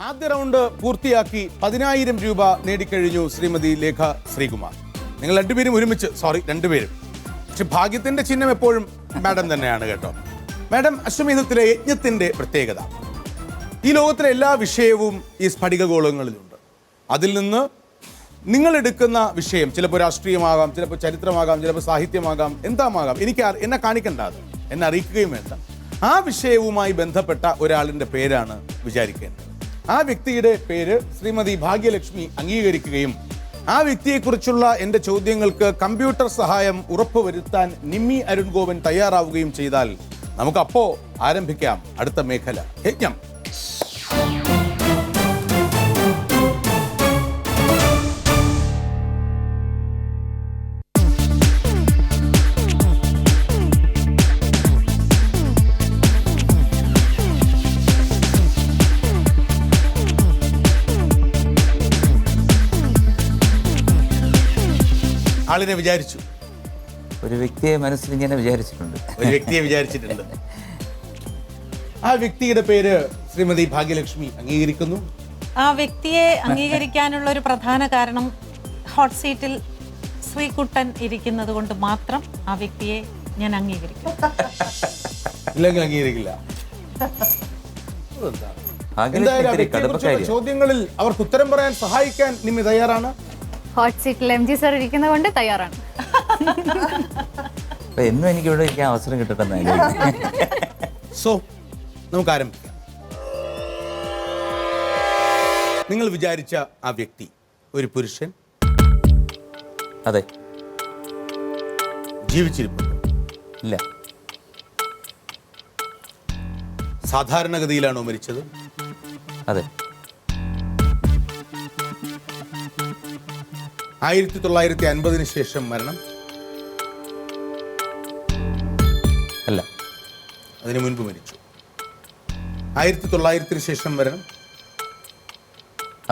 ആദ്യ റൗണ്ട് പൂർത്തിയാക്കി 10,000 രൂപ നേടിക്കഴിഞ്ഞു ശ്രീമതി ലേഖ ശ്രീകുമാർ. നിങ്ങൾ രണ്ടുപേരും ഒരുമിച്ച്, രണ്ടുപേരും. പക്ഷെ ഭാഗ്യത്തിന്റെ ചിഹ്നം എപ്പോഴും മാഡം തന്നെയാണ് കേട്ടോ. മാഡം, അശ്വമേധത്തിലെ യജ്ഞത്തിന്റെ പ്രത്യേകത, ഈ ലോകത്തിലെ എല്ലാ വിഷയവും ഈ സ്ഫടിക ഗോളങ്ങളിലുണ്ട്. അതിൽ നിന്ന് നിങ്ങൾ എടുക്കുന്ന വിഷയം ചിലപ്പോൾ രാഷ്ട്രീയമാകാം, ചിലപ്പോൾ ചരിത്രമാകാം, ചിലപ്പോൾ സാഹിത്യമാകാം, എന്താമാകാം, എന്നെ കാണിക്കേണ്ട, അത് എന്നെ അറിയിക്കുകയും വേണ്ട. ആ വിഷയവുമായി ബന്ധപ്പെട്ട ഒരാളിൻ്റെ പേരാണ് വിചാരിക്കേണ്ടത്. ആ വ്യക്തിയുടെ പേര് ശ്രീമതി ഭാഗ്യലക്ഷ്മി അംഗീകരിക്കുകയും ആ വ്യക്തിയെക്കുറിച്ചുള്ള എൻ്റെ ചോദ്യങ്ങൾക്ക് കമ്പ്യൂട്ടർ സഹായം ഉറപ്പുവരുത്താൻ നിമ്മി അരുൺഗോപൻ തയ്യാറാവുകയും ചെയ്താൽ നമുക്കപ്പോൾ ആരംഭിക്കാം അടുത്ത മേഖല, യജ്ഞം. ആളിനെ വിചാരിച്ചു, ഒരു വ്യക്തിയെ മനസ്സിൽ ഇങ്ങനെ വിചാരിച്ചിട്ടുണ്ട്. ആ വ്യക്തിയുടെ പേര് ശ്രീമതി ഭാഗ്യലക്ഷ്മി അംഗീകരിക്കുന്നു. ആ വ്യക്തിയെ അംഗീകരിക്കാനുള്ള ഒരു പ്രധാന കാരണം ഹോട്ട് സീറ്റിൽ ശ്രീകുട്ടൻ ഇരിക്കുന്നത് കൊണ്ട് മാത്രം ആ വ്യക്തിയെ ഞാൻ അംഗീകരിക്കും. ഇല്ലെങ്കിൽ അംഗീകരിക്കില്ല. ചോദ്യങ്ങളിൽ അവർക്ക് ഉത്തരം പറയാൻ സഹായിക്കാൻ നിമ്മി തയ്യാറാണ്. ഹോട്ട് സീറ്റിൽ MG സർ ഇരിക്കുന്നത് കൊണ്ട് തയ്യാറാണ്. എന്നും എനിക്ക് ഇവിടെ ഇരിക്കാൻ അവസരം കിട്ടട്ടെ. സോ നമുക്ക് ആരംഭിക്കാം. നിങ്ങൾ വിചാരിച്ച ആ വ്യക്തി ഒരു പുരുഷൻ? അതെ. ജീവിച്ചിരിപ്പുണ്ട്? ഇല്ല. സാധാരണഗതിയിലാണോ മരിച്ചത്? അതെ. 1950 ശേഷം മരണം? അല്ല. അതിനു മുൻപ് മരിച്ചു. 1900 ശേഷം മരണം?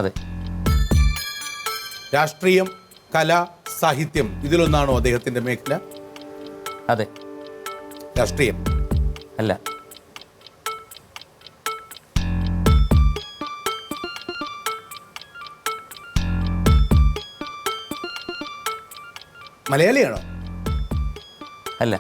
അതെ. രാഷ്ട്രീയം, കല, സാഹിത്യം ഇതിലൊന്നാണോ അദ്ദേഹത്തിന്റെ മേഖല? അതെ. രാഷ്ട്രീയം? അല്ല. മലയാളിയാണോ? അല്ല.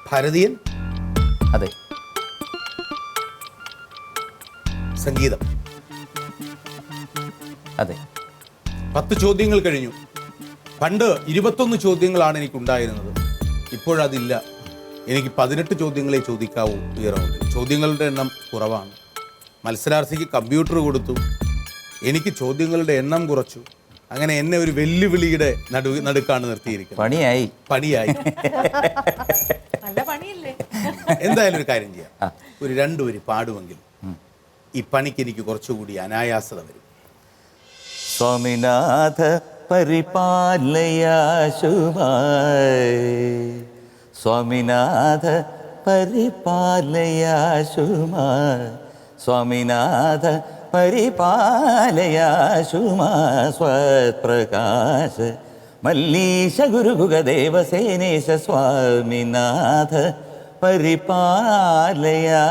ഭാരതീയൻ? അതെ. സംഗീതം? അതെ. 10 ചോദ്യങ്ങൾ കഴിഞ്ഞു. പണ്ട് 21 ചോദ്യങ്ങളാണ് എനിക്കുണ്ടായിരുന്നത്. ഇപ്പോഴതില്ല. എനിക്ക് 18 ചോദ്യങ്ങളെ ചോദിക്കാവൂ ഈ റൗണ്ടിൽ. ചോദ്യങ്ങളുടെ എണ്ണം കുറവാണ്. മത്സരാർത്ഥിക്ക് കമ്പ്യൂട്ടർ കൊടുത്തു, എനിക്ക് ചോദ്യങ്ങളുടെ എണ്ണം കുറച്ചു. അങ്ങനെ എന്നെ ഒരു വെല്ലുവിളിയുടെ നടുക്കാണ് നിർത്തിയിരിക്കുന്നത്. പണിയായി. എന്തായാലും ഒരു കാര്യം ചെയ്യാം, ഒരു 2 വരി പാടുമെങ്കിൽ ഈ പണിക്ക് എനിക്ക് കുറച്ചുകൂടി അനായാസത വരും. സ്വാമിനാഥ പരിപാലയാ സ്വാമിനാഥ പരിപാലയാ സ്വാമിനാഥ പരിപാലയാ സ്വത്പ്രകാശ മല്ലീശ ഗുരുഗുഗദേവസേനേശ സ്വാമിനാഥ പരിപാലയാ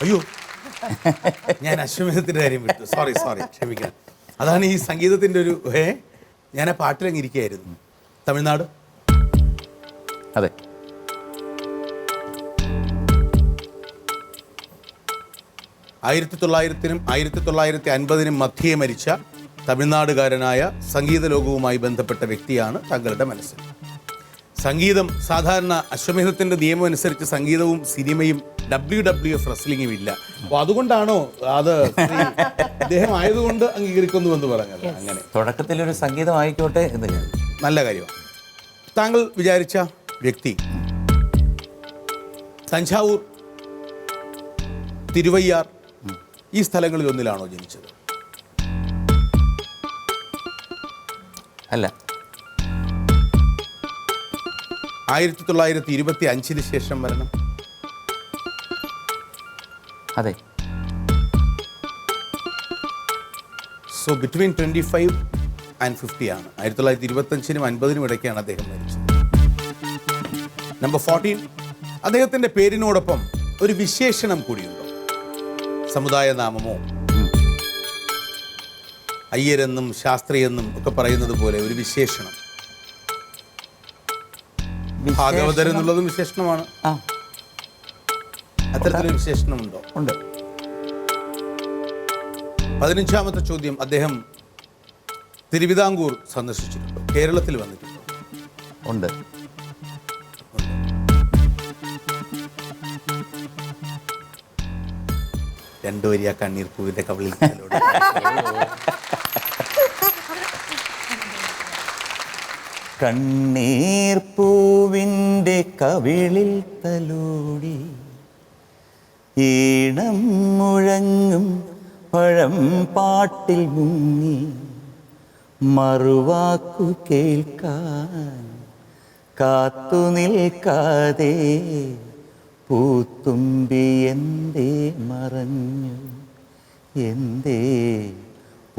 അയ്യോ, ഞാൻ അശ്വമേധത്തിന്റെ കാര്യം വിട്ടു. സോറി ക്ഷമിക്കണം. അതാണ് ഈ സംഗീതത്തിന്റെ ഒരു ഞാൻ ആ പാട്ടിലങ്ങിരിക്കുകയായിരുന്നു. തമിഴ്നാട്? അതെ. ആയിരത്തി 1950 മധ്യേ മരിച്ച തമിഴ്നാടുകാരനായ സംഗീത ലോകവുമായി ബന്ധപ്പെട്ട വ്യക്തിയാണ് താങ്കളുടെ മനസ്സിൽ. സംഗീതം സാധാരണ അശ്വമേധത്തിന്റെ നിയമം അനുസരിച്ച് സംഗീതവും സിനിമയും WWF റെസ്ലിംഗും ഇല്ല. അപ്പോൾ അതുകൊണ്ടാണോ അത് അദ്ദേഹം ആയതുകൊണ്ട് അംഗീകരിക്കുന്നുവെന്ന് പറഞ്ഞത്? അങ്ങനെ തുടക്കത്തിലൊരു സംഗീതം ആയിക്കോട്ടെ എന്ന് നല്ല കാര്യമാണ്. താങ്കൾ വിചാരിച്ച വ്യക്തി തഞ്ചാവൂർ, തിരുവയ്യാർ ഈ സ്ഥലങ്ങളിൽ ഒന്നിലാണോ ജനിച്ചത്? അല്ല. 1925 ശേഷം മരണം? അതെ. So between 25 ആണ്. 1925-നും 50-നും ഇടയ്ക്കാണ് അദ്ദേഹം മരിച്ചത്. നമ്പർ 14, അദ്ദേഹത്തിൻ്റെ പേരിനോടൊപ്പം ഒരു വിശേഷണം കൂടിയുണ്ടോ? സമുദായ നാമമോ, അയ്യരെന്നും ശാസ്ത്രിയെന്നും ഒക്കെ പറയുന്നത് പോലെ ഒരു വിശേഷണം. ഭാഗവതർ എന്നുള്ളതും വിശേഷണമാണ്. ആ അത്തരത്തിലൊരു വിശേഷണമുണ്ടോ? ഉണ്ട്. 15-ാമത്തെ ചോദ്യം, അദ്ദേഹം തിരുവിതാംകൂർ സന്ദർശിച്ചിട്ടുണ്ടോ? കേരളത്തിൽ വന്നിട്ടുണ്ടോ? ഉണ്ട്. രണ്ടു വരിയ കണ്ണീർ പൂവിന്റെ കവിളിൽ കണ്ണീർ പൂവിൻ്റെ കവിളിൽ തലോടി ഈണം മുഴങ്ങും പഴം പാട്ടിൽ മുങ്ങി മറുവാക്കു കേൾക്കാൻ കാത്തു നിൽക്കാതെ പൂത്തുമ്പി എന്തേ മറഞ്ഞു, എന്തേ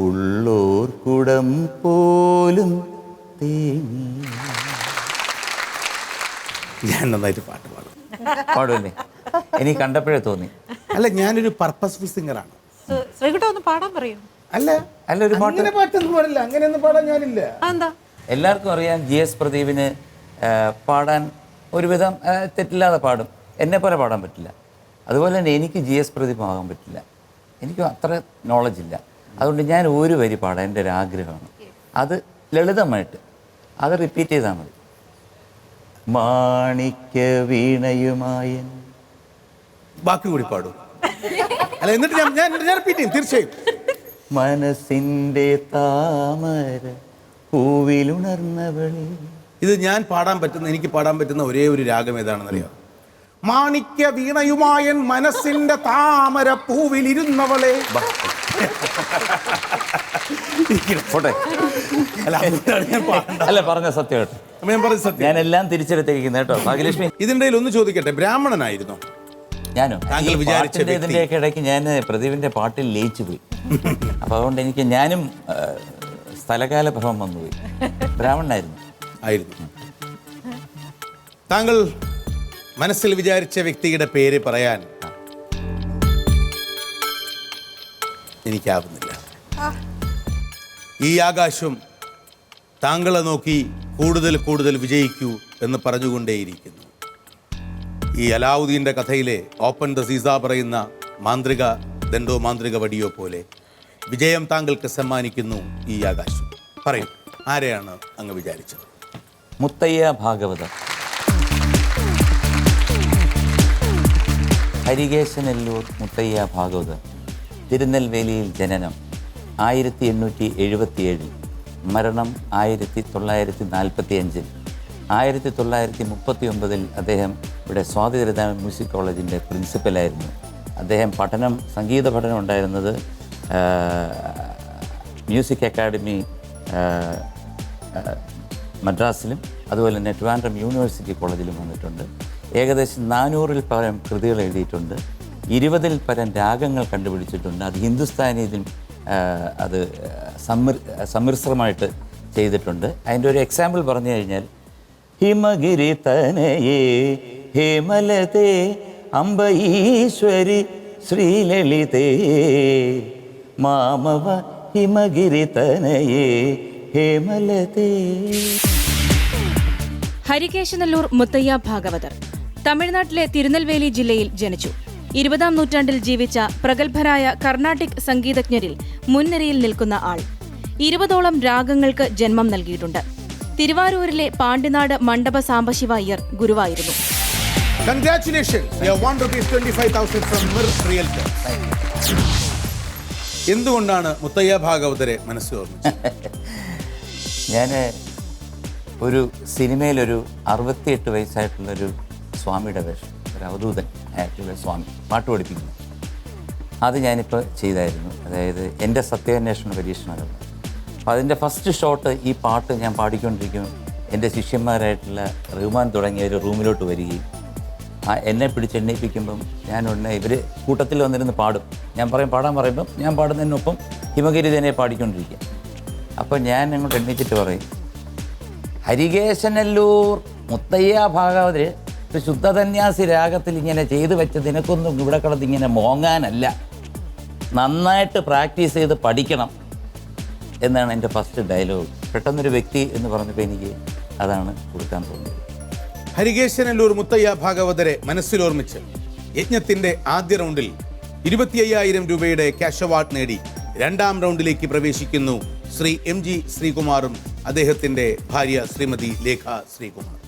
ഉള്ളോർ കുടം പോലും തേങ്ങി. ഞാൻ നന്നായിട്ട് പാട്ട് പാടും. പാടുമല്ലേ? എനിക്ക് കണ്ടപ്പോഴേ തോന്നി. അല്ല, ഞാനൊരു പർപ്പസ്ഫുൾ സിംഗറാണ്. ശ്രീകുട്ട ഒന്ന് പാടാൻ പറയൂ. അല്ല അല്ല, ഒരു പാട്ട് അങ്ങനെ പാട്ടൊന്നും പാടില്ല, അങ്ങനെയൊന്നും പാടാൻ ഞാനില്ല. എന്താ? എല്ലാവർക്കും അറിയാം GS പ്രദീപിന് പാടാൻ ഒരുവിധം തെറ്റില്ലാതെ പാടും. എന്നെപ്പോലെ പാടാൻ പറ്റില്ല. അതുപോലെ തന്നെ എനിക്ക് GS പ്രദീപ് ആകാൻ പറ്റില്ല. എനിക്ക് അത്ര നോളജ് ഇല്ല. അതുകൊണ്ട് ഞാൻ ഒരു വരി പാടാൻ എൻ്റെ ഒരു ആഗ്രഹമാണ്. അത് ലളിതമായിട്ട് അത് റിപ്പീറ്റ് ചെയ്താൽ മതി. മാണിക്യ വീണയുമായൻ. ബാക്കി കൂടി പാടും. അല്ല, എന്നിട്ട് ഞാൻ റിപ്പീറ്റ് ചെയ്യും തീർച്ചയായും. മനസ്സിൻ്റെ താമര പൂവിലുണർന്നവളെ. ഇത് എനിക്ക് പാടാൻ പറ്റുന്ന ഒരേ ഒരു രാഗം ഏതാണെന്നറിയാം? മാണിക്യ വീണയുമായൻ മനസ്സിന്റെ താമര പൂവിലിരുന്നവളെ. പോട്ടെ. അല്ല, അതുകൊണ്ടാണ് ഞാൻ പാടേണ്ടത്. അല്ല, പറഞ്ഞ സത്യം കേട്ടോ. ഞാൻ പറഞ്ഞ സത്യം. ഞാനെല്ലാം തിരിച്ചെടുത്തിരിക്കുന്നു കേട്ടോ. ഭാഗ്യലക്ഷ്മി, ഇതിൻ്റെ ഇടയിൽ ഒന്ന് ചോദിക്കട്ടെ, ബ്രാഹ്മണനായിരുന്നോ ഞാനോ? താങ്കൾ വിചാരിച്ച വ്യക്തി? ഇതിൻ്റെയൊക്കെ ഇടയ്ക്ക് ഞാൻ പ്രദീപിൻ്റെ പാട്ടിൽ ലയിച്ചു പോയി. അപ്പോൾ അതുകൊണ്ട് ഞാനും സ്ഥലകാല ഭ്രമം വന്നുപോയി. ബ്രാഹ്മണനായിരുന്നു. ആയിരുന്നു. താങ്കൾ മനസ്സിൽ വിചാരിച്ച വ്യക്തിയുടെ പേര് പറയാൻ എനിക്കാവുന്നില്ല. ഈ ആകാശം താങ്കളെ നോക്കി കൂടുതൽ കൂടുതൽ വിജയിക്കൂ എന്ന് പറഞ്ഞുകൊണ്ടേയിരിക്കുന്നു. ഈ അലാവുദ്ദീൻ്റെ കഥയിലെ ഓപ്പൺ ദ സീസ പറയുന്ന മാന്ത്രിക ദണ്ഡോ മാന്ത്രിക വടിയോ പോലെ വിജയം താങ്കൾക്ക് സമ്മാനിക്കുന്നു ഈ ആകാശം. പറയും, ആരെയാണ് അങ്ങ് വിചാരിച്ചത്? മുത്തയ്യ ഭാഗവതർ. ഹരികേശനെല്ലൂർ മുത്തയ്യ ഭാഗവതർ. തിരുനെൽവേലിയിൽ ജനനം 1877, മരണം 1945. 1939 അദ്ദേഹം ഇവിടെ സ്വാതി തിരുനാൾ മ്യൂസിക് കോളേജിൻ്റെ പ്രിൻസിപ്പലായിരുന്നു. അദ്ദേഹം സംഗീത പഠനം ഉണ്ടായിരുന്നത് മ്യൂസിക് അക്കാഡമി മദ്രാസിലും അതുപോലെ തന്നെ ട്രിവാൻഡ്രം യൂണിവേഴ്സിറ്റി കോളേജിലും വന്നിട്ടുണ്ട്. ഏകദേശം 400-ൽ പരം കൃതികൾ എഴുതിയിട്ടുണ്ട്. 20-ൽ പരം രാഗങ്ങൾ കണ്ടുപിടിച്ചിട്ടുണ്ട്. അത് ഹിന്ദുസ്ഥാനിയിലും അത് സമ്മിശ്രമായിട്ട് ചെയ്തിട്ടുണ്ട്. അതിൻ്റെ ഒരു എക്സാമ്പിൾ പറഞ്ഞു കഴിഞ്ഞാൽ, ഹിമഗിരി തനയേ ഹേമലതേ അംബ ഈശ്വരി ശ്രീലളിതേ മാമവ ഹിമഗിരി തനയേ ഹേമലതേ. ഹരികേശനെല്ലൂർ മുത്തയ്യ ഭാഗവതർ തമിഴ്നാട്ടിലെ തിരുനെൽവേലി ജില്ലയിൽ ജനിച്ചു. 20-ാം നൂറ്റാണ്ടിൽ ജീവിച്ച പ്രഗത്ഭരായ കർണാട്ടിക് സംഗീതജ്ഞരിൽ മുൻനിരയിൽ നിൽക്കുന്ന ആൾ. 20ഓളം രാഗങ്ങൾക്ക് ജന്മം നൽകിയിട്ടുണ്ട്. തിരുവാരൂരിലെ പാണ്ടിനാട് മണ്ഡപ സാംബശിവ അയ്യർ ഗുരുവായിരുന്നു. എന്തുകൊണ്ടാണ് മുത്തയ്യ ഭാഗവതരെ മനസ്സ് ഓർമ്മിച്ചത്? ഞാൻ ഒരു സിനിമയിലൊരു 68 വയസ്സായിട്ടുള്ളൊരു സ്വാമിയുടെ വേഷം, ഒരു അവധൂതൻ ആയിട്ടുള്ള സ്വാമി പാട്ട് പഠിപ്പിക്കുന്നു. അത് ഞാനിപ്പോൾ ചെയ്തായിരുന്നു. അതായത് എൻ്റെ സത്യാന്വേഷണ പരീക്ഷണങ്ങൾ. അപ്പോൾ അതിൻ്റെ ഫസ്റ്റ് ഷോട്ട് ഈ പാട്ട് ഞാൻ പാടിക്കൊണ്ടിരിക്കും. എൻ്റെ ശിഷ്യന്മാരായിട്ടുള്ള റഹ്മാൻ തുടങ്ങിയ ഒരു റൂമിലോട്ട് വരികയും എന്നെ പിടിച്ചെണ്ണയിപ്പിക്കുമ്പം ഞാൻ ഉടനെ ഇവർ കൂട്ടത്തിൽ വന്നിരുന്ന് പാടും. ഞാൻ പാടാൻ പറയുമ്പം ഞാൻ പാടുന്നതിനൊപ്പം ഹിമഗിരി തന്നെ പാടിക്കൊണ്ടിരിക്കുക. അപ്പോൾ ഞാൻ അങ്ങോട്ട് എണ്ണിച്ചിട്ട് പറയും, ഹരികേശനല്ലൂർ മുത്തയ്യ ഭാഗവതർ ഒരു ശുദ്ധസന്യാസി രാഗത്തിൽ ഇങ്ങനെ ചെയ്തു വെച്ച് നിനക്കൊന്നും ഇവിടെ കിടന്ന് ഇങ്ങനെ മോങ്ങാനല്ല, നന്നായിട്ട് പ്രാക്ടീസ് ചെയ്ത് പഠിക്കണം എന്നാണ് എൻ്റെ ഫസ്റ്റ് ഡയലോഗ്. പെട്ടെന്നൊരു വ്യക്തി എന്ന് പറഞ്ഞപ്പോൾ എനിക്ക് അതാണ് കൊടുക്കാൻ തോന്നിയത്. ഹരികേശനല്ലൂർ മുത്തയ്യ ഭാഗവതരെ മനസ്സിലോർമ്മിച്ച് യജ്ഞത്തിന്റെ ആദ്യ റൗണ്ടിൽ 25,000 രൂപയുടെ ക്യാഷ് അവാർഡ് നേടി രണ്ടാം റൗണ്ടിലേക്ക് പ്രവേശിക്കുന്നു ശ്രീ MG ശ്രീകുമാറും അദ്ദേഹത്തിന്റെ ഭാര്യ ശ്രീമതി ലേഖ ശ്രീകുമാർ.